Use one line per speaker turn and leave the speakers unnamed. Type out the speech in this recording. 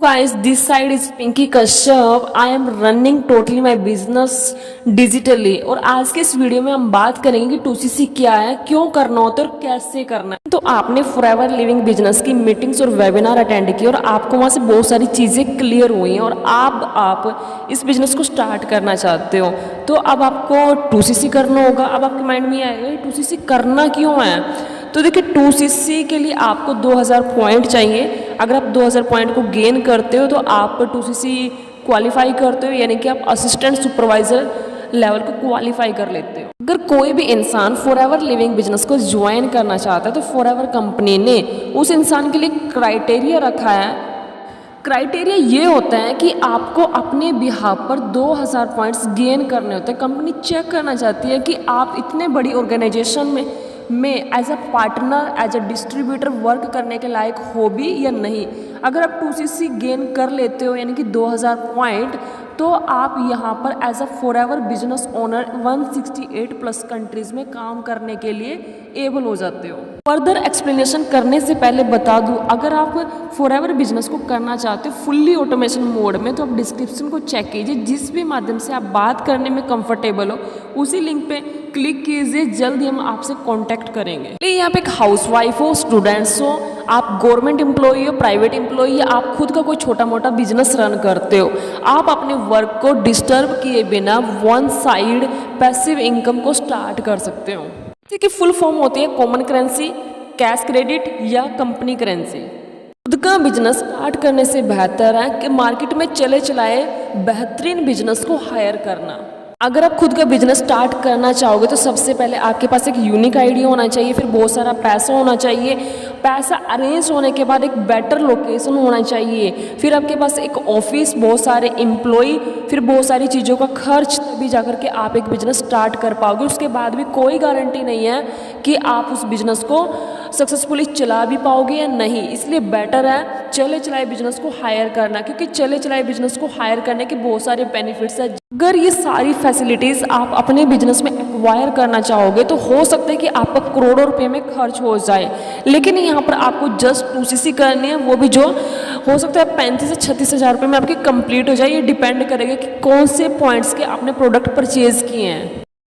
Guys, this side is Pinky Kashyap. I am running totally my business digitally. और आज के इस video में हम बात करेंगे कि 2CC क्या है, क्यों करना होता है और कैसे करना है। तो आपने फॉरएवर लिविंग बिजनेस की मीटिंग्स और वेबिनार अटेंड किए और आपको वहाँ से बहुत सारी चीज़ें क्लियर हुई हैं और आप इस बिजनेस को स्टार्ट करना चाहते हो। तो अब आपको 2CC करना होगा। अब आपके माइंड में आएगा 2CC करना क्यों है। तो देखिए 2CC के लिए आपको 2000 पॉइंट चाहिए। अगर आप 2000 पॉइंट को गेन करते हो तो आप 2CC क्वालिफाई करते हो, यानी कि आप असिस्टेंट सुपरवाइज़र लेवल को क्वालिफाई कर लेते हो। अगर कोई भी इंसान फॉरएवर लिविंग बिजनेस को ज्वाइन करना चाहता है तो फॉरएवर कंपनी ने उस इंसान के लिए क्राइटेरिया रखा है। क्राइटेरिया ये होता है कि आपको अपने बिहाफ पर 2000 पॉइंट्स गेन करने होते हैं। कंपनी चेक करना चाहती है कि आप इतने बड़ी ऑर्गेनाइजेशन में as a partner, as a distributor work करने के लायक हो भी या नहीं। अगर आप 2CC गेन कर लेते हो यानी कि 2000 पॉइंट, तो आप यहाँ पर as a forever business owner 168 plus countries में काम करने के लिए एबल हो जाते हो। फर्दर एक्सप्लेनेशन करने से पहले बता दूं, अगर आप फॉरएवर बिजनेस को करना चाहते हो फुल्ली ऑटोमेशन मोड में, तो आप डिस्क्रिप्शन को चेक कीजिए। जिस भी माध्यम से आप बात करने में कंफर्टेबल हो उसी लिंक पे क्लिक कीजिए। जल्द ही हम आपसे कांटेक्ट करेंगे। यहाँ पे एक हाउसवाइफ हो, स्टूडेंट्स हो, आप गवर्नमेंट एम्प्लॉई हो, प्राइवेट एम्प्लॉई, या आप खुद का कोई छोटा मोटा बिजनेस रन करते हो, आप अपने वर्क को डिस्टर्ब किए बिना वन साइड पैसिव इनकम को स्टार्ट कर सकते हो। इसकी फुल फॉर्म होती है कॉमन करेंसी, कैश क्रेडिट या कंपनी करेंसी। खुद का बिजनेस स्टार्ट करने से बेहतर है कि मार्केट में चले चलाए बेहतरीन बिजनेस को हायर करना। अगर आप खुद का बिजनेस स्टार्ट करना चाहोगे तो सबसे पहले आपके पास एक यूनिक आइडिया होना चाहिए, फिर बहुत सारा पैसा होना चाहिए। पैसा अरेंज होने के बाद एक बेटर लोकेशन होना चाहिए, फिर आपके पास एक ऑफिस, बहुत सारे एम्प्लॉय, फिर बहुत सारी चीज़ों का खर्च, तभी जाकर के आप एक बिजनेस स्टार्ट कर पाओगे। उसके बाद भी कोई गारंटी नहीं है कि आप उस बिजनेस को सक्सेसफुली चला भी पाओगे या नहीं। इसलिए बेटर है चले चलाए बिजनेस को हायर करना, क्योंकि चले चलाए बिजनेस को हायर करने के बहुत सारे बेनिफिट्स हैं। अगर ये सारी फैसिलिटीज़ आप अपने बिजनेस में एक्वायर करना चाहोगे तो हो सकता है कि आपका करोड़ों रुपए में खर्च हो जाए, लेकिन यहाँ पर आपको जस्ट 2CC करनी है, वो भी जो हो सकता है 35 से 36 हज़ार रुपये में आपकी कंप्लीट हो जाए। ये डिपेंड करेगा कि कौन से पॉइंट्स के आपने प्रोडक्ट परचेज किए हैं।